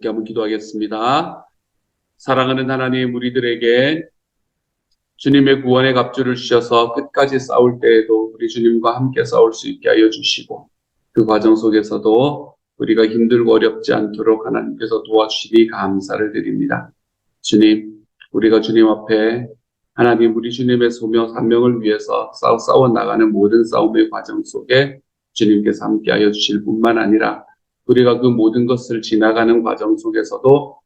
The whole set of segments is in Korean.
함께 한번 기도하겠습니다. 사랑하는 하나님의 무리들에게 주님의 구원의 갑주를 주셔서 끝까지 싸울 때에도 우리 주님과 함께 싸울 수 있게 하여 주시고, 그 과정 속에서도 우리가 힘들고 어렵지 않도록 하나님께서 도와주시니 감사를 드립니다. 주님, 우리가 주님 앞에 하나님 우리 주님의 소명 사명을 위해서 싸워 나가는 모든 싸움의 과정 속에 주님께서 함께하여 주실 뿐만 아니라 우리가 그 모든 것을 지나가는 과정 속에서도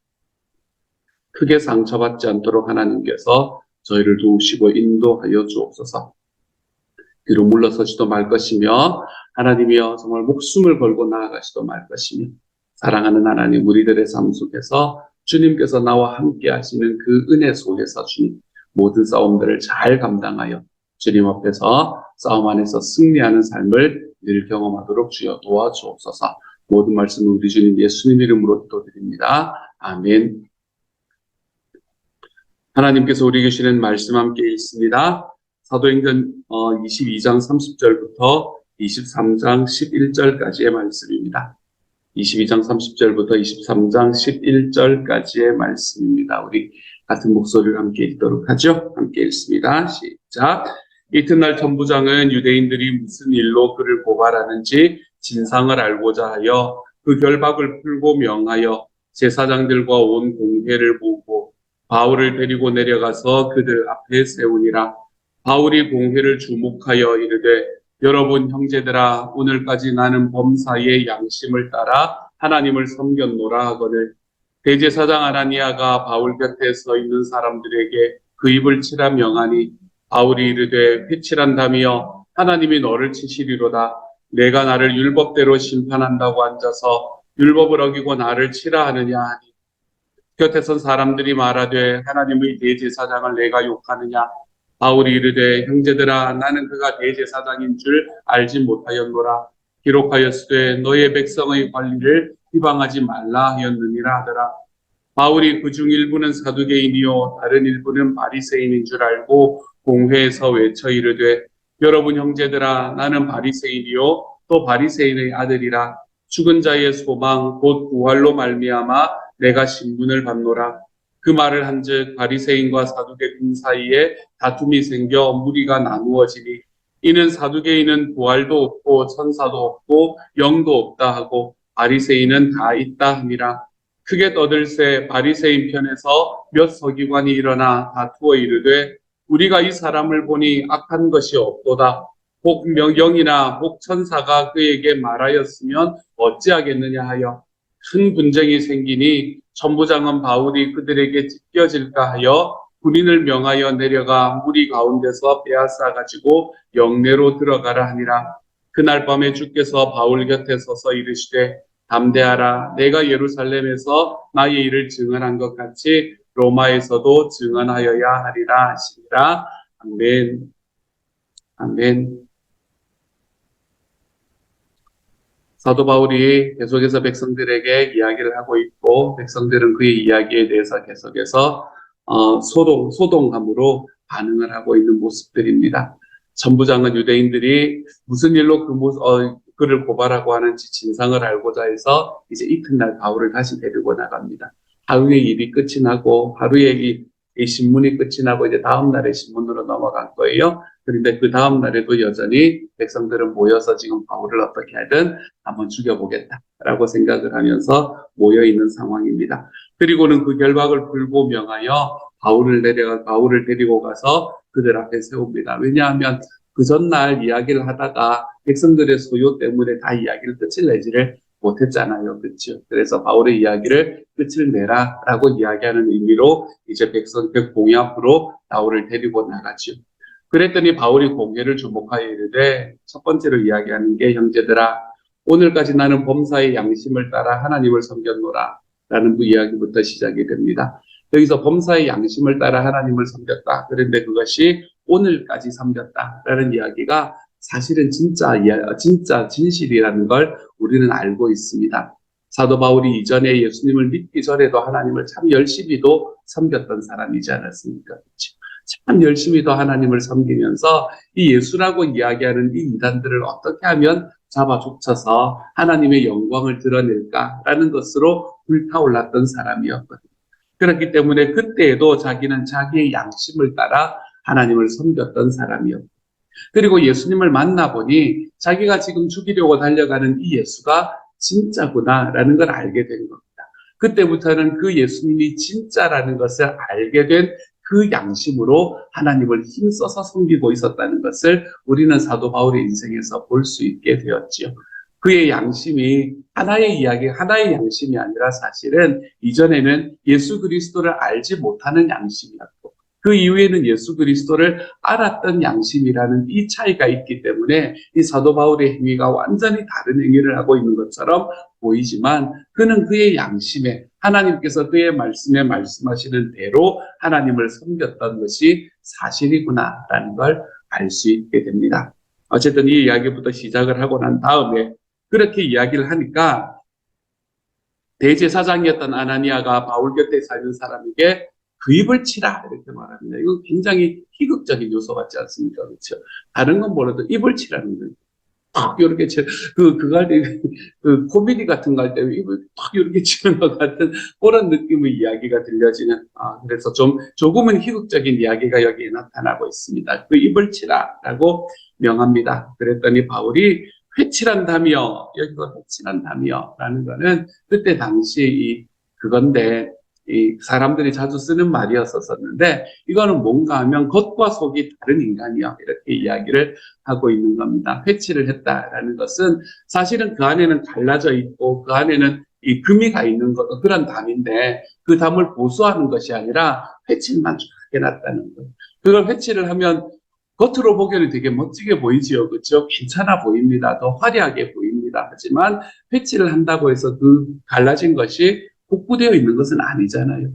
크게 상처받지 않도록 하나님께서 저희를 도우시고 인도하여 주옵소서. 뒤로 물러서지도 말 것이며 하나님이여 정말 목숨을 걸고 나아가시도 말 것이며, 사랑하는 하나님 우리들의 삶 속에서 주님께서 나와 함께 하시는 그 은혜 속에서 주님 모든 싸움들을 잘 감당하여 주님 앞에서 싸움 안에서 승리하는 삶을 늘 경험하도록 주여 도와주옵소서. 모든 말씀은 우리 주님 예수님 이름으로 기도드립니다. 아멘. 하나님께서 우리에게 주시는 말씀 함께 읽습니다. 사도행전 22장 30절부터 23장 11절까지의 말씀입니다. 22장 30절부터 23장 11절까지의 말씀입니다. 우리 같은 목소리를 함께 읽도록 하죠. 함께 읽습니다. 시작. 이튿날 천부장은 유대인들이 무슨 일로 그를 고발하는지 진상을 알고자 하여 그 결박을 풀고 명하여 제사장들과 온 공회를 모으고 바울을 데리고 내려가서 그들 앞에 세우니라. 바울이 공회를 주목하여 이르되, 여러분 형제들아, 오늘까지 나는 범사의 양심을 따라 하나님을 섬겼노라 하거늘, 대제사장 아나니아가 바울 곁에 서 있는 사람들에게 그 입을 치라 명하니, 바울이 이르되, 회칠한다며 하나님이 너를 치시리로다. 내가 나를 율법대로 심판한다고 앉아서 율법을 어기고 나를 치라 하느냐 하니, 곁에 선 사람들이 말하되, 하나님의 대제사장을 내가 욕하느냐? 바울이 이르되, 형제들아, 나는 그가 대제사장인 줄 알지 못하였노라. 기록하였으되 너의 백성의 관리를 비방하지 말라 하였느니라 하더라. 바울이 그중 일부는 사두개인이요 다른 일부는 바리새인인 줄 알고 공회에서 외쳐 이르되, 여러분 형제들아, 나는 바리새인이요 또 바리새인의 아들이라. 죽은 자의 소망 곧 부활로 말미암아 내가 신분을 받노라. 그 말을 한즉 바리새인과 사두개인 사이에 다툼이 생겨 무리가 나누어지니, 이는 사두개인은 부활도 없고 천사도 없고 영도 없다 하고 바리새인은 다 있다 함이라. 크게 떠들새 바리새인 편에서 몇 서기관이 일어나 다투어 이르되, 우리가 이 사람을 보니 악한 것이 없도다. 혹 영이나 혹 천사가 그에게 말하였으면 어찌하겠느냐 하여 큰 분쟁이 생기니, 천부장은 바울이 그들에게 찢겨질까 하여 군인을 명하여 내려가 무리 가운데서 빼앗아 가지고 영내로 들어가라 하니라. 그날 밤에 주께서 바울 곁에 서서 이르시되, 담대하라. 내가 예루살렘에서 나의 일을 증언한 것 같이 로마에서도 증언하여야 하리라 하시니라. 아멘. 아멘. 사도 바울이 계속해서 백성들에게 이야기를 하고 있고, 백성들은 그의 이야기에 대해서 계속해서 소동함으로 반응을 하고 있는 모습들입니다. 천부장은 유대인들이 무슨 일로 그를 고발하고 하는지 진상을 알고자 해서 이제 이튿날 바울을 다시 데리고 나갑니다. 하루의 일이 끝이 나고, 하루의 이 신문이 끝이 나고 이제 다음 날의 신문으로 넘어간 거예요. 그런데 그 다음 날에도 여전히 백성들은 모여서 지금 바울을 어떻게 하든 한번 죽여보겠다라고 생각을 하면서 모여있는 상황입니다. 그리고는 그 결박을 풀고 명하여 바울을 데리고 가서 그들 앞에 세웁니다. 왜냐하면 그 전날 이야기를 하다가 백성들의 소요 때문에 다 이야기를 끝을 내지를 못했잖아요. 그렇죠? 그래서 바울의 이야기를 끝을 내라라고 이야기하는 의미로 이제 백성 공회 앞으로 바울을 데리고 나가죠. 그랬더니 바울이 공회를 주목하여 이르되, 첫 번째로 이야기하는 게, 형제들아, 오늘까지 나는 범사의 양심을 따라 하나님을 섬겼노라 라는 그 이야기부터 시작이 됩니다. 여기서 범사의 양심을 따라 하나님을 섬겼다. 그런데 그것이 오늘까지 섬겼다라는 이야기가 사실은 진짜 진실이라는 걸 우리는 알고 있습니다. 사도 바울이 이전에 예수님을 믿기 전에도 하나님을 참 열심히도 섬겼던 사람이지 않았습니까? 참 열심히도 하나님을 섬기면서 이 예수라고 이야기하는 이 이단들을 어떻게 하면 잡아 족쳐서 하나님의 영광을 드러낼까라는 것으로 불타올랐던 사람이었거든요. 그렇기 때문에 그때에도 자기는 자기의 양심을 따라 하나님을 섬겼던 사람이었고, 그리고 예수님을 만나보니 자기가 지금 죽이려고 달려가는 이 예수가 진짜구나라는 걸 알게 된 겁니다. 그때부터는 그 예수님이 진짜라는 것을 알게 된 그 양심으로 하나님을 힘써서 섬기고 있었다는 것을 우리는 사도 바울의 인생에서 볼 수 있게 되었지요. 그의 양심이 하나의 이야기, 하나의 양심이 아니라 사실은 이전에는 예수 그리스도를 알지 못하는 양심이었고, 그 이후에는 예수 그리스도를 알았던 양심이라는 이 차이가 있기 때문에 이 사도 바울의 행위가 완전히 다른 행위를 하고 있는 것처럼 보이지만, 그는 그의 양심에 하나님께서 그의 말씀에 말씀하시는 대로 하나님을 섬겼던 것이 사실이구나라는 걸 알 수 있게 됩니다. 어쨌든 이 이야기부터 시작을 하고 난 다음에 그렇게 이야기를 하니까 대제사장이었던 아나니아가 바울 곁에 사는 사람에게 그 입을 치라 이렇게 말합니다. 이거 굉장히 희극적인 요소 같지 않습니까? 그렇죠? 다른 건 몰라도 입을 치라는 거예요. 탁 이렇게 그갈 때 그 코미디 같은 거 할 때 입을 탁 이렇게 치는 것 같은 그런 느낌의 이야기가 들려지는, 그래서 조금은 희극적인 이야기가 여기에 나타나고 있습니다. 그 입을 치라라고 명합니다. 그랬더니 바울이 회칠한다며, 여기서 회칠한다며 라는 거는 그때 당시 그건데, 이 사람들이 자주 쓰는 말이었었는데, 이거는 뭔가 하면 겉과 속이 다른 인간이요, 이렇게 이야기를 하고 있는 겁니다. 회치를 했다라는 것은 사실은 그 안에는 갈라져 있고 그 안에는 이 금이 가 있는 것, 그런 담인데 그 담을 보수하는 것이 아니라 회칠만 쫙 해놨다는 것. 그걸 회칠을 하면 겉으로 보기에는 되게 멋지게 보이지요. 그렇죠? 괜찮아 보입니다. 더 화려하게 보입니다. 하지만 회칠을 한다고 해서 그 갈라진 것이 복구되어 있는 것은 아니잖아요.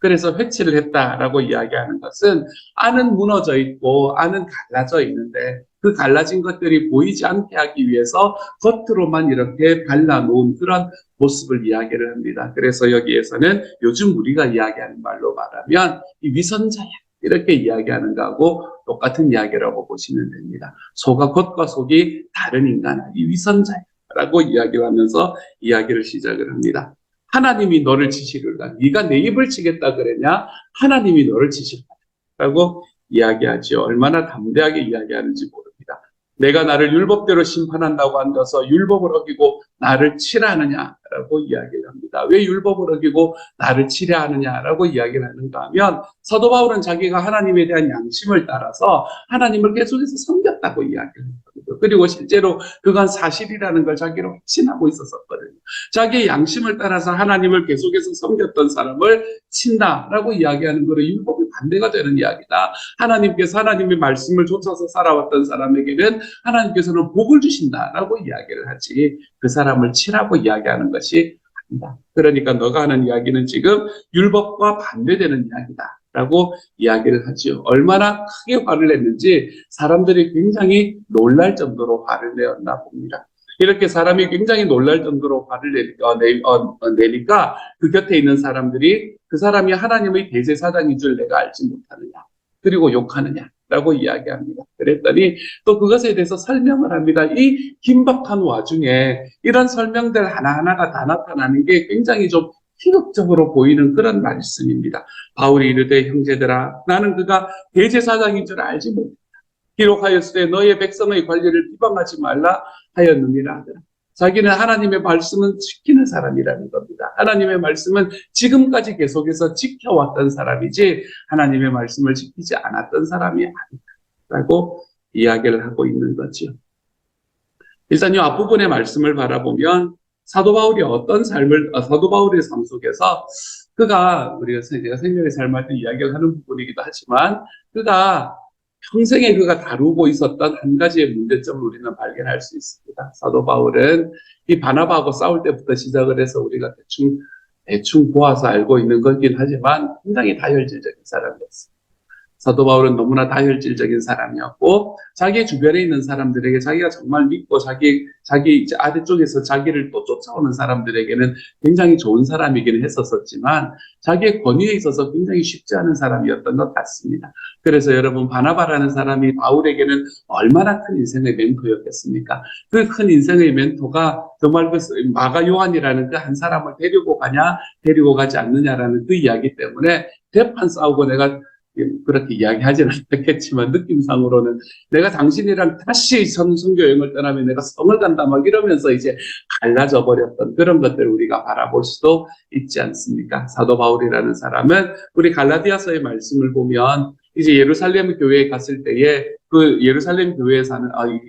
그래서 회치를 했다라고 이야기하는 것은 안은 무너져 있고 안은 갈라져 있는데 그 갈라진 것들이 보이지 않게 하기 위해서 겉으로만 이렇게 발라놓은 그런 모습을 이야기를 합니다. 그래서 여기에서는 요즘 우리가 이야기하는 말로 말하면 이 위선자야 이렇게 이야기하는 거하고 똑같은 이야기라고 보시면 됩니다. 겉과 속이 다른 인간, 이 위선자라고 이야기를 하면서 이야기를 시작을 합니다. 하나님이 너를 치시리라. 네가 내 입을 치겠다 그랬냐? 하나님이 너를 치시리라고 이야기하죠. 얼마나 담대하게 이야기하는지 모릅니다. 내가 나를 율법대로 심판한다고 앉아서 율법을 어기고 나를 치라 하느냐라고 이야기를 합니다. 왜 율법을 어기고 나를 치라 하느냐라고 이야기를 하는가 하면, 사도 바울은 자기가 하나님에 대한 양심을 따라서 하나님을 계속해서 섬겼다고 이야기를 합니다. 그리고 실제로 그건 사실이라는 걸 자기로 확신하고 있었거든요. 자기의 양심을 따라서 하나님을 계속해서 섬겼던 사람을 친다라고 이야기하는 것은 율법이 반대가 되는 이야기다. 하나님께서 하나님의 말씀을 쫓아서 살아왔던 사람에게는 하나님께서는 복을 주신다라고 이야기를 하지, 그 사람을 치라고 이야기하는 것이 아니다. 그러니까 너가 하는 이야기는 지금 율법과 반대되는 이야기다 라고 이야기를 하죠. 얼마나 크게 화를 냈는지 사람들이 굉장히 놀랄 정도로 화를 내었나 봅니다. 이렇게 사람이 굉장히 놀랄 정도로 화를 내니까 그 곁에 있는 사람들이 그 사람이 하나님의 대제사장인 줄 내가 알지 못하느냐, 그리고 욕하느냐 라고 이야기합니다. 그랬더니 또 그것에 대해서 설명을 합니다. 이 긴박한 와중에 이런 설명들 하나하나가 다 나타나는 게 굉장히 좀 희극적으로 보이는 그런 말씀입니다. 바울이 이르되 형제들아, 나는 그가 대제사장인 줄 알지 못했다. 기록하였으되 너의 백성의 관리를 비방하지 말라 하였느니라 하더라. 자기는 하나님의 말씀은 지키는 사람이라는 겁니다. 하나님의 말씀은 지금까지 계속해서 지켜왔던 사람이지 하나님의 말씀을 지키지 않았던 사람이 아니다라고 이야기를 하고 있는 거죠. 일단 이 앞부분의 말씀을 바라보면 사도 바울이 사도 바울의 삶 속에서 그가, 제가 생명의 삶할 때 이야기를 하는 부분이기도 하지만, 그가 평생에 그가 다루고 있었던 한 가지의 문제점을 우리는 발견할 수 있습니다. 사도 바울은 이 바나바하고 싸울 때부터 시작을 해서 우리가 대충 보아서 알고 있는 거긴 하지만 굉장히 다혈질적인 사람이었습니다. 사도 바울은 너무나 다혈질적인 사람이었고 자기 주변에 있는 사람들에게 자기가 정말 믿고 자기 이제 아래쪽에서 자기를 또 쫓아오는 사람들에게는 굉장히 좋은 사람이기는 했었지만 자기의 권위에 있어서 굉장히 쉽지 않은 사람이었던 것 같습니다. 그래서 여러분 바나바라는 사람이 바울에게는 얼마나 큰 인생의 멘토였겠습니까? 그 큰 인생의 멘토가 정말 그 마가 요한이라는 그 한 사람을 데리고 가냐 데리고 가지 않느냐라는 그 이야기 때문에 대판 싸우고 내가 그렇게 이야기하지는 않겠지만 느낌상으로는 내가 당신이랑 다시 선교 여행을 떠나면 내가 성을 간다 막 이러면서 이제 갈라져 버렸던 그런 것들을 우리가 바라볼 수도 있지 않습니까? 사도 바울이라는 사람은 우리 갈라디아서의 말씀을 보면 이제 예루살렘 교회에 갔을 때에 그 예루살렘 교회에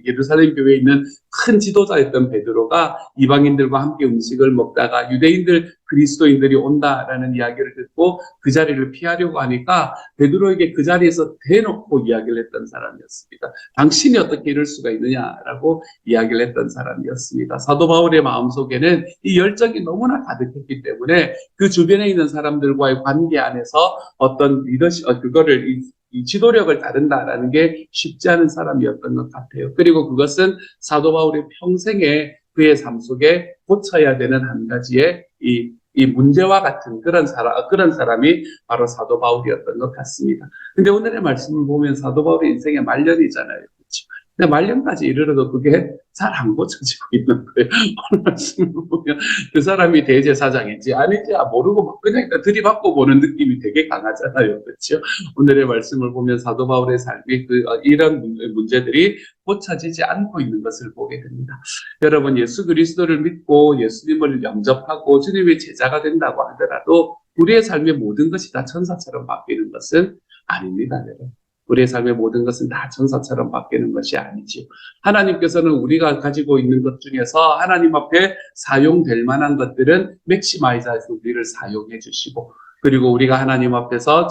예루살렘 교회에 있는 큰 지도자였던 베드로가 이방인들과 함께 음식을 먹다가 유대인들 그리스도인들이 온다라는 이야기를 듣고 그 자리를 피하려고 하니까 베드로에게 그 자리에서 대놓고 이야기를 했던 사람이었습니다. 당신이 어떻게 이럴 수가 있느냐라고 이야기를 했던 사람이었습니다. 사도 바울의 마음속에는 이 열정이 너무나 가득했기 때문에 그 주변에 있는 사람들과의 관계 안에서 어떤 리더십, 그거를 이 지도력을 다룬다라는 게 쉽지 않은 사람이었던 것 같아요. 그리고 그것은 사도 바울의 평생에 그의 삶 속에 고쳐야 되는 한 가지의 이 문제와 같은 그런 사람이 바로 사도 바울이었던 것 같습니다. 근데 오늘의 말씀을 보면 사도 바울의 인생의 말년이잖아요. 그렇죠? 근데 말년까지 이르러도 그게 잘 안 고쳐지고 있는 거예요. 오늘 말씀을 보면 그 사람이 대제사장인지 아닌지 모르고 막 그냥 들이받고 보는 느낌이 되게 강하잖아요. 그렇죠? 오늘의 말씀을 보면 사도 바울의 삶이 이런 문제들이 고쳐지지 않고 있는 것을 보게 됩니다. 여러분, 예수 그리스도를 믿고 예수님을 영접하고 주님의 제자가 된다고 하더라도 우리의 삶의 모든 것이 다 천사처럼 바뀌는 것은 아닙니다. 여러분. 우리의 삶의 모든 것은 다 천사처럼 바뀌는 것이 아니지요. 하나님께서는 우리가 가지고 있는 것 중에서 하나님 앞에 사용될 만한 것들은 맥시마이저해서 우리를 사용해 주시고, 그리고 우리가 하나님 앞에서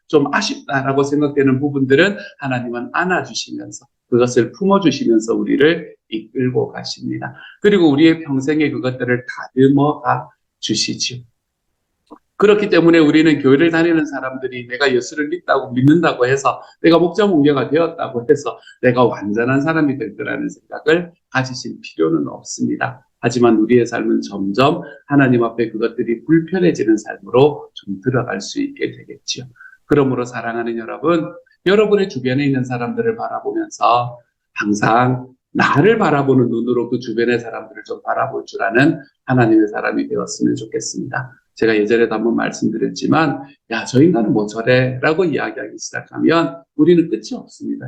좀 아쉽다라고 생각되는 부분들은 하나님은 안아주시면서 그것을 품어주시면서 우리를 이끌고 가십니다. 그리고 우리의 평생에 그것들을 다듬어가 주시지요. 그렇기 때문에 우리는 교회를 다니는 사람들이 내가 예수를 믿는다고 해서 내가 목자 목녀가 되었다고 해서 내가 완전한 사람이 될 거라는 생각을 가지실 필요는 없습니다. 하지만 우리의 삶은 점점 하나님 앞에 그것들이 불편해지는 삶으로 좀 들어갈 수 있게 되겠지요. 그러므로 사랑하는 여러분, 여러분의 주변에 있는 사람들을 바라보면서 항상 나를 바라보는 눈으로 그 주변의 사람들을 좀 바라볼 줄 아는 하나님의 사람이 되었으면 좋겠습니다. 제가 예전에도 한번 말씀드렸지만 야, 저 인간은 뭐 저래 라고 이야기하기 시작하면 우리는 끝이 없습니다.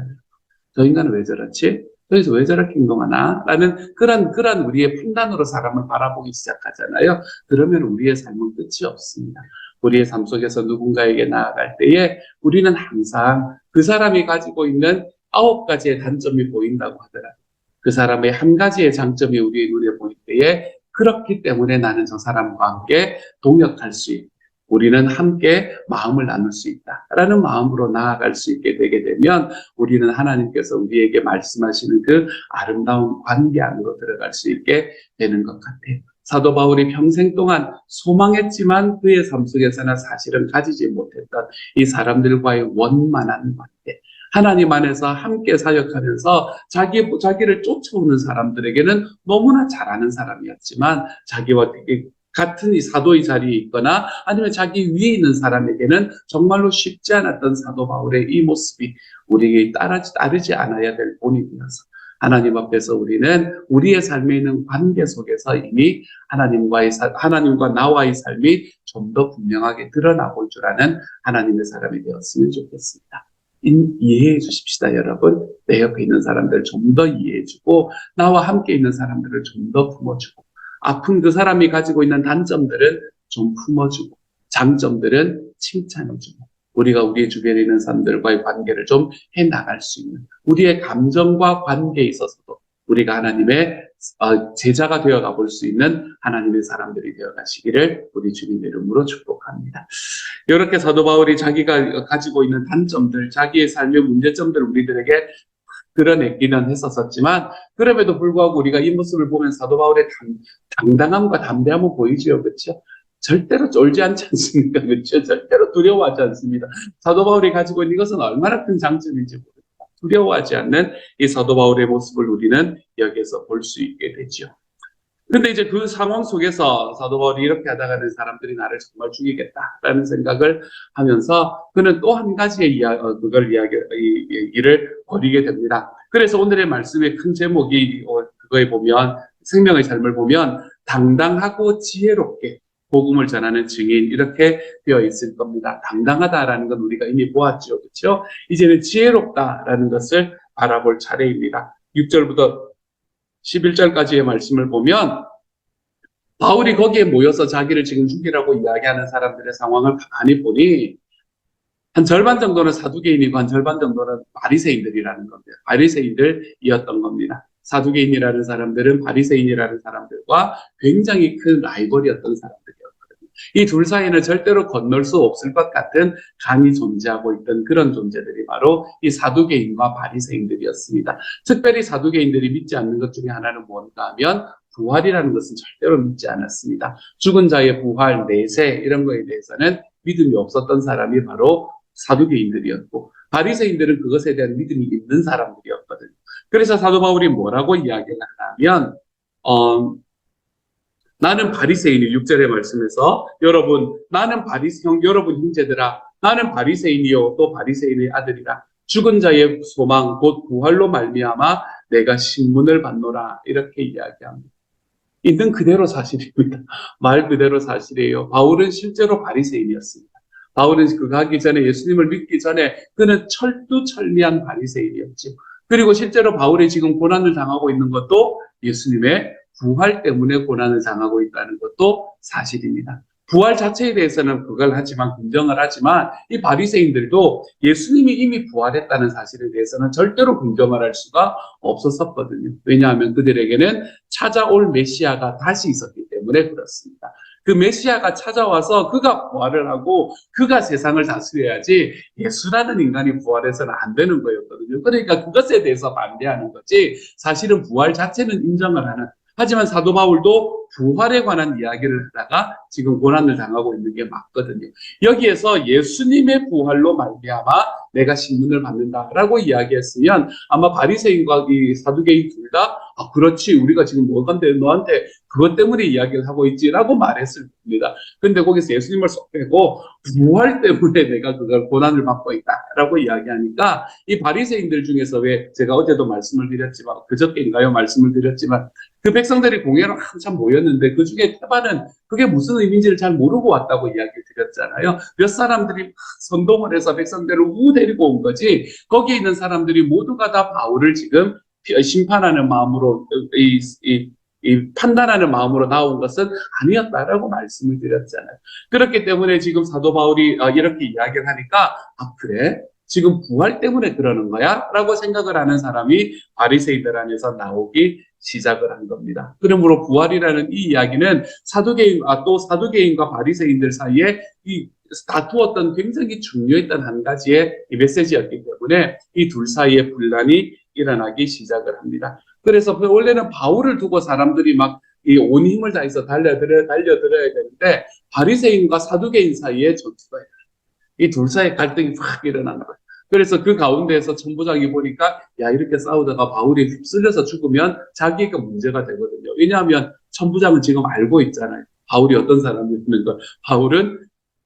저 인간은 왜 저렇지? 저기서 왜 저렇게 행동하나? 라는 그런 우리의 판단으로 사람을 바라보기 시작하잖아요. 그러면 우리의 삶은 끝이 없습니다. 우리의 삶 속에서 누군가에게 나아갈 때에 우리는 항상 그 사람이 가지고 있는 9가지의 단점이 보인다고 하더라고요. 그 사람의 한 가지의 장점이 우리의 눈에 보일 때에 그렇기 때문에 나는 저 사람과 함께 동역할 수 있고 우리는 함께 마음을 나눌 수 있다라는 마음으로 나아갈 수 있게 되게 되면 우리는 하나님께서 우리에게 말씀하시는 그 아름다운 관계 안으로 들어갈 수 있게 되는 것 같아요. 사도 바울이 평생 동안 소망했지만 그의 삶 속에서는 사실은 가지지 못했던 이 사람들과의 원만한 관계, 하나님 안에서 함께 사역하면서 자기를 쫓아오는 사람들에게는 너무나 잘하는 사람이었지만 자기와 되게 같은 이 사도의 자리에 있거나 아니면 자기 위에 있는 사람에게는 정말로 쉽지 않았던 사도 바울의 이 모습이 우리에게 따르지 않아야 될 본입이어서 하나님 앞에서 우리는 우리의 삶에 있는 관계 속에서 이미 하나님과 나와의 삶이 좀 더 분명하게 드러나 볼 줄 아는 하나님의 사람이 되었으면 좋겠습니다. 이해해 주십시다, 여러분. 내 옆에 있는 사람들을 좀 더 이해해주고 나와 함께 있는 사람들을 좀 더 품어주고 아픈 그 사람이 가지고 있는 단점들은 좀 품어주고 장점들은 칭찬해주고 우리가 우리 주변에 있는 사람들과의 관계를 좀 해나갈 수 있는 우리의 감정과 관계에 있어서도 우리가 하나님의 제자가 되어가 볼 수 있는 하나님의 사람들이 되어가시기를 우리 주님의 이름으로 축복합니다. 이렇게 사도 바울이 자기가 가지고 있는 단점들, 자기의 삶의 문제점들을 우리들에게 드러내기는 했었지만 그럼에도 불구하고 우리가 이 모습을 보면 사도 바울의 당당함과 담대함을 보이지요. 그렇죠? 절대로 쫄지 않지 않습니까? 그렇죠? 절대로 두려워하지 않습니다. 사도 바울이 가지고 있는 것은 얼마나 큰 장점인지 모릅니다. 두려워하지 않는 이 사도 바울의 모습을 우리는 여기에서 볼 수 있게 되죠. 근데 이제 그 상황 속에서 사도 바울이 이렇게 하다가는 사람들이 나를 정말 죽이겠다라는 생각을 하면서 그는 또 한 가지의 일을 벌이게 됩니다. 그래서 오늘의 말씀의 큰 제목이 그거에 보면 생명의 삶을 보면 당당하고 지혜롭게 복음을 전하는 증인 이렇게 되어 있을 겁니다. 당당하다라는 건 우리가 이미 보았죠. 그렇죠? 이제는 지혜롭다라는 것을 바라볼 차례입니다. 6절부터 11절까지의 말씀을 보면 바울이 거기에 모여서 자기를 지금 죽이라고 이야기하는 사람들의 상황을 가만히 보니 한 절반 정도는 사두개인이고 한 절반 정도는 바리새인들이라는 겁니다. 바리새인들이었던 겁니다. 사두개인이라는 사람들은 바리새인이라는 사람들과 굉장히 큰 라이벌이었던 사람들이었거든요. 이 둘 사이에는 절대로 건널 수 없을 것 같은 강이 존재하고 있던 그런 존재들이 바로 이 사두개인과 바리새인들이었습니다. 특별히 사두개인들이 믿지 않는 것 중에 하나는 뭔가 하면 부활이라는 것은 절대로 믿지 않았습니다. 죽은 자의 부활, 내세 이런 거에 대해서는 믿음이 없었던 사람이 바로 사두개인들이었고 바리새인들은 그것에 대한 믿음이 있는 사람들이었거든요. 그래서 사도 바울이 뭐라고 이야기를 하냐면 나는 바리새인이 6절의 말씀에서 여러분 여러분 형제들아 나는 바리새인이요 또 바리새인의 아들이라 죽은 자의 소망 곧 부활로 말미암아 내가 신문을 받노라 이렇게 이야기합니다. 있는 그대로 사실입니다. 말 그대로 사실이에요. 바울은 실제로 바리새인이었습니다. 바울은 그가 하기 전에 예수님을 믿기 전에 그는 철두철미한 바리새인이었죠. 그리고 실제로 바울이 지금 고난을 당하고 있는 것도 예수님의 부활 때문에 고난을 당하고 있다는 것도 사실입니다. 부활 자체에 대해서는 그걸 하지만 긍정을 하지만 이 바리새인들도 예수님이 이미 부활했다는 사실에 대해서는 절대로 긍정을 할 수가 없었거든요. 왜냐하면 그들에게는 찾아올 메시아가 다시 있었기 때문에 그렇습니다. 그 메시아가 찾아와서 그가 부활을 하고 그가 세상을 다스려야지 예수라는 인간이 부활해서는 안 되는 거였거든요. 그러니까 그것에 대해서 반대하는 거지 사실은 부활 자체는 인정을 하는 하지만 사도 바울도 부활에 관한 이야기를 하다가 지금 고난을 당하고 있는 게 맞거든요. 여기에서 예수님의 부활로 말미암아 내가 신문을 받는다라고 이야기했으면 아마 바리새인과 이 사두개인 둘 다 그렇지 우리가 지금 뭐간데 너한테 그것 때문에 이야기를 하고 있지라고 말했을 겁니다. 근데 거기서 예수님을 쏙 빼고 부활 때문에 내가 그걸 고난을 받고 있다라고 이야기하니까 이 바리새인들 중에서 왜 제가 어제도 말씀을 드렸지만 그저께인가요 말씀을 드렸지만 그 백성들이 공회로 한참 모였는데 그 중에 태반은 그게 무슨 의미인지를 잘 모르고 왔다고 이야기를 드렸잖아요. 몇 사람들이 막 선동을 해서 백성들을 데리고 온 거지 거기에 있는 사람들이 모두가 다 바울을 지금 심판하는 마음으로 판단하는 마음으로 나온 것은 아니었다라고 말씀을 드렸잖아요. 그렇기 때문에 지금 사도 바울이 이렇게 이야기를 하니까 그래? 지금 부활 때문에 그러는 거야? 라고 생각을 하는 사람이 바리새인들 안에서 나오기 시작을 한 겁니다. 그러므로 부활이라는 이 이야기는 또 사두개인과 바리새인들 사이에 이 다투었던 굉장히 중요했던 한 가지의 이 메시지였기 때문에 이 둘 사이에 분란이 일어나기 시작을 합니다. 그래서 원래는 바울을 두고 사람들이 막 이 온 힘을 다해서 달려들어야 되는데 바리새인과 사두개인 사이에 전투가 이 둘 사이에 갈등이 확 일어나는 거예요. 그래서 그 가운데에서 천부장이 보니까 이렇게 싸우다가 바울이 휩쓸려서 죽으면 자기가 문제가 되거든요. 왜냐하면 천부장은 지금 알고 있잖아요. 바울이 어떤 사람이라는 걸. 바울은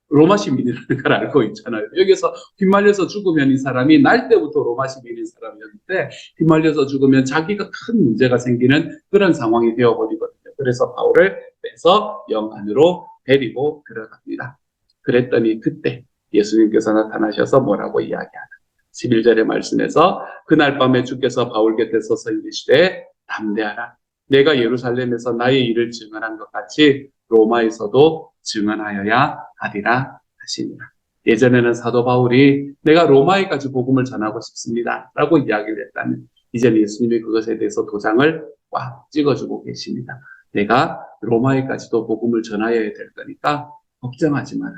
로마 시민이라는 걸 알고 있잖아요. 여기서 휘말려서 죽으면 이 사람이 날 때부터 로마 시민인 사람이었는데 휘말려서 죽으면 자기가 큰 문제가 생기는 그런 상황이 되어버리거든요. 그래서 바울을 빼서 영 안으로 데리고 들어갑니다. 그랬더니 그때 예수님께서 나타나셔서 뭐라고 이야기하나 11절의 말씀에서 그날 밤에 주께서 바울 곁에 서서 이르시되 담대하라 내가 예루살렘에서 나의 일을 증언한 것 같이 로마에서도 증언하여야 하리라 하시니라. 예전에는 사도 바울이 내가 로마에까지 복음을 전하고 싶습니다 라고 이야기를 했다면 이제는 예수님이 그것에 대해서 도장을 꽉 찍어주고 계십니다. 내가 로마에까지도 복음을 전하여야 될 거니까 걱정하지 마라.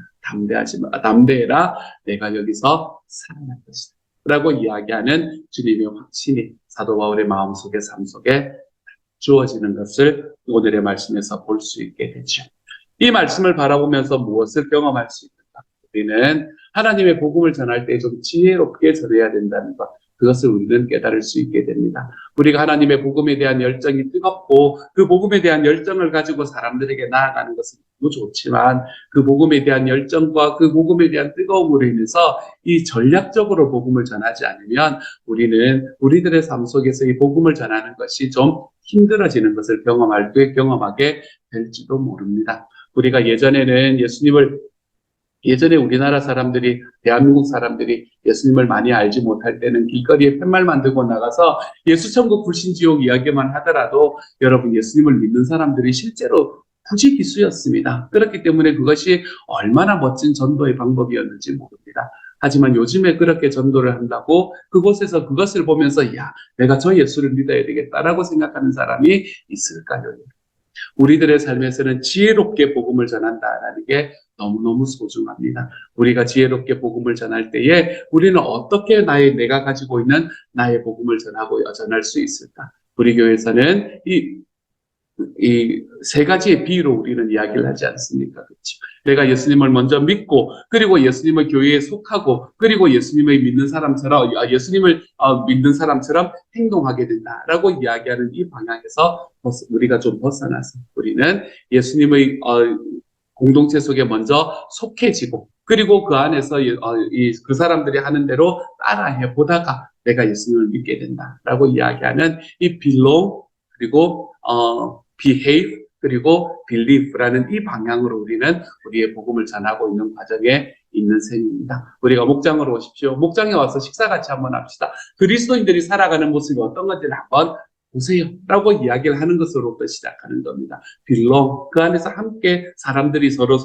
담대해라. 내가 여기서 살아날 것이다. 라고 이야기하는 주님의 확신이 사도 바울의 마음속에 삶 속에 주어지는 것을 오늘의 말씀에서 볼 수 있게 되죠. 이 말씀을 바라보면서 무엇을 경험할 수 있는가? 우리는 하나님의 복음을 전할 때 좀 지혜롭게 전해야 된다는 것, 그것을 우리는 깨달을 수 있게 됩니다. 우리가 하나님의 복음에 대한 열정이 뜨겁고 그 복음에 대한 열정을 가지고 사람들에게 나아가는 것은 너무 좋지만 그 복음에 대한 열정과 그 복음에 대한 뜨거움으로 인해서 이 전략적으로 복음을 전하지 않으면 우리는 우리들의 삶 속에서 이 복음을 전하는 것이 좀 힘들어지는 것을 경험하게 될지도 모릅니다. 우리가 예전에 우리나라 사람들이, 대한민국 사람들이 예수님을 많이 알지 못할 때는 길거리에 팻말만 들고 나가서 예수 천국 불신 지옥 이야기만 하더라도 여러분 예수님을 믿는 사람들이 실제로 부지기수였습니다. 그렇기 때문에 그것이 얼마나 멋진 전도의 방법이었는지 모릅니다. 하지만 요즘에 그렇게 전도를 한다고 그곳에서 그것을 보면서 야, 내가 저 예수를 믿어야 되겠다라고 생각하는 사람이 있을까요? 우리들의 삶에서는 지혜롭게 복음을 전한다라는 게 너무너무 소중합니다. 우리가 지혜롭게 복음을 전할 때에 우리는 어떻게 내가 가지고 있는 나의 복음을 전할 수 있을까? 우리 교회에서는 이 세 가지의 비유로 우리는 이야기를 하지 않습니까? 그렇죠? 내가 예수님을 먼저 믿고, 그리고 예수님의 교회에 속하고, 그리고 예수님을 믿는 사람처럼 행동하게 된다라고 이야기하는 이 방향에서 우리가 좀 벗어나서 우리는 예수님의 공동체 속에 먼저 속해지고, 그리고 그 안에서 그 사람들이 하는 대로 따라해 보다가 내가 예수님을 믿게 된다라고 이야기하는 이 belong, 그리고 behave, 그리고 belief라는 이 방향으로 우리는 우리의 복음을 전하고 있는 과정에 있는 셈입니다. 우리가 목장으로 오십시오. 목장에 와서 식사 같이 한번 합시다. 그리스도인들이 살아가는 모습이 어떤 건지를 한번 보세요 라고 이야기를 하는 것으로부터 시작하는 겁니다. belong, 그 안에서 함께 사람들이 서로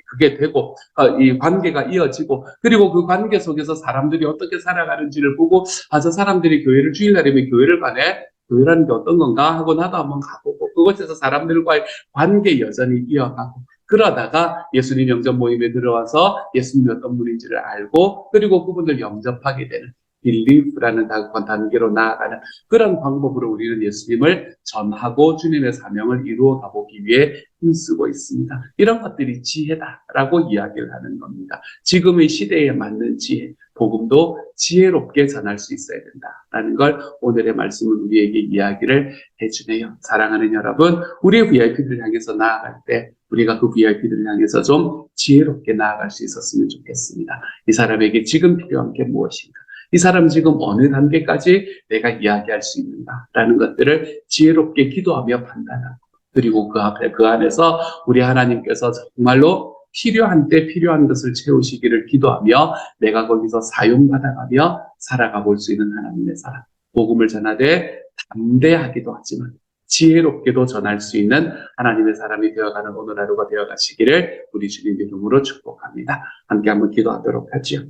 그게 되고 이 관계가 이어지고, 그리고 그 관계 속에서 사람들이 어떻게 살아가는지를 보고 저 사람들이 교회를 주일날이면 교회를 가네, 교회라는 게 어떤 건가 하고 나도 한번 가보고, 그곳에서 사람들과의 관계 여전히 이어가고, 그러다가 예수님 영접 모임에 들어와서 예수님이 어떤 분인지를 알고, 그리고 그분들 영접하게 되는 believe라는 단계로 나아가는 그런 방법으로 우리는 예수님을 전하고 주님의 사명을 이루어 가보기 위해 힘쓰고 있습니다. 이런 것들이 지혜다라고 이야기를 하는 겁니다. 지금의 시대에 맞는 지혜, 복음도 지혜롭게 전할 수 있어야 된다라는 걸 오늘의 말씀은 우리에게 이야기를 해주네요. 사랑하는 여러분, 우리의 VIP들을 향해서 나아갈 때 우리가 그 VIP들을 향해서 좀 지혜롭게 나아갈 수 있었으면 좋겠습니다. 이 사람에게 지금 필요한 게 무엇인가? 이 사람 지금 어느 단계까지 내가 이야기할 수 있는가라는 것들을 지혜롭게 기도하며 판단하고, 그리고 그 안에서 우리 하나님께서 정말로 필요한 때 필요한 것을 채우시기를 기도하며 내가 거기서 사용받아가며 살아가 볼 수 있는 하나님의 사람, 복음을 전하되 담대하기도 하지만 지혜롭게도 전할 수 있는 하나님의 사람이 되어가는 오늘 하루가 되어가시기를 우리 주님의 이름으로 축복합니다. 함께 한번 기도하도록 하지요.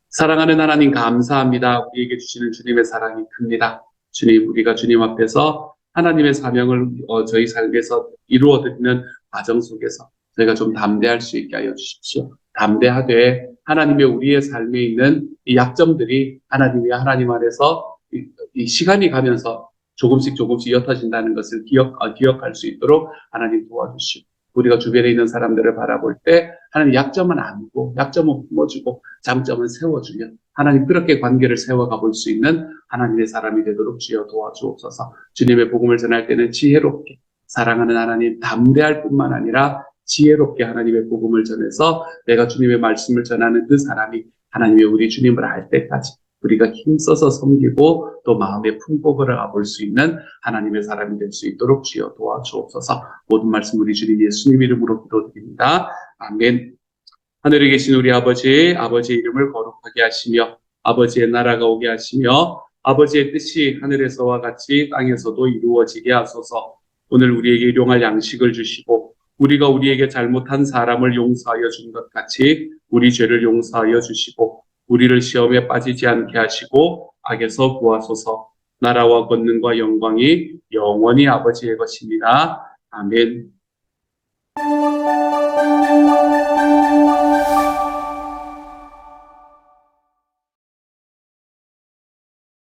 사랑하는 하나님 감사합니다. 우리에게 주시는 주님의 사랑이 큽니다. 주님, 우리가 주님 앞에서 하나님의 사명을 저희 삶에서 이루어드리는 과정 속에서 저희가 좀 담대할 수 있게 하여 주십시오. 담대하되 하나님의 우리의 삶에 있는 이 약점들이 하나님 안에서 이 시간이 가면서 조금씩 옅어진다는 것을 기억할 수 있도록 하나님 도와주시고, 우리가 주변에 있는 사람들을 바라볼 때 하나님 약점은 안고 약점은 품어주고 장점은 세워주며 하나님 그렇게 관계를 세워가 볼 수 있는 하나님의 사람이 되도록 주여 도와주옵소서. 주님의 복음을 전할 때는 지혜롭게, 사랑하는 하나님 담대할 뿐만 아니라 지혜롭게 하나님의 복음을 전해서 내가 주님의 말씀을 전하는 그 사람이 하나님의 우리 주님을 알 때까지 우리가 힘써서 섬기고 또 마음의 풍복을 가볼 수 있는 하나님의 사람이 될 수 있도록 주여 도와주옵소서. 모든 말씀 우리 주님 예수님 이름으로 기도드립니다. 아멘. 하늘에 계신 우리 아버지의 이름을 거룩하게 하시며 아버지의 나라가 오게 하시며 아버지의 뜻이 하늘에서와 같이 땅에서도 이루어지게 하소서. 오늘 우리에게 일용할 양식을 주시고 우리가 우리에게 잘못한 사람을 용서하여 준 것 같이 우리 죄를 용서하여 주시고 우리를 시험에 빠지지 않게 하시고 악에서 구하소서. 나라와 권능과 영광이 영원히 아버지의 것입니다. 아멘.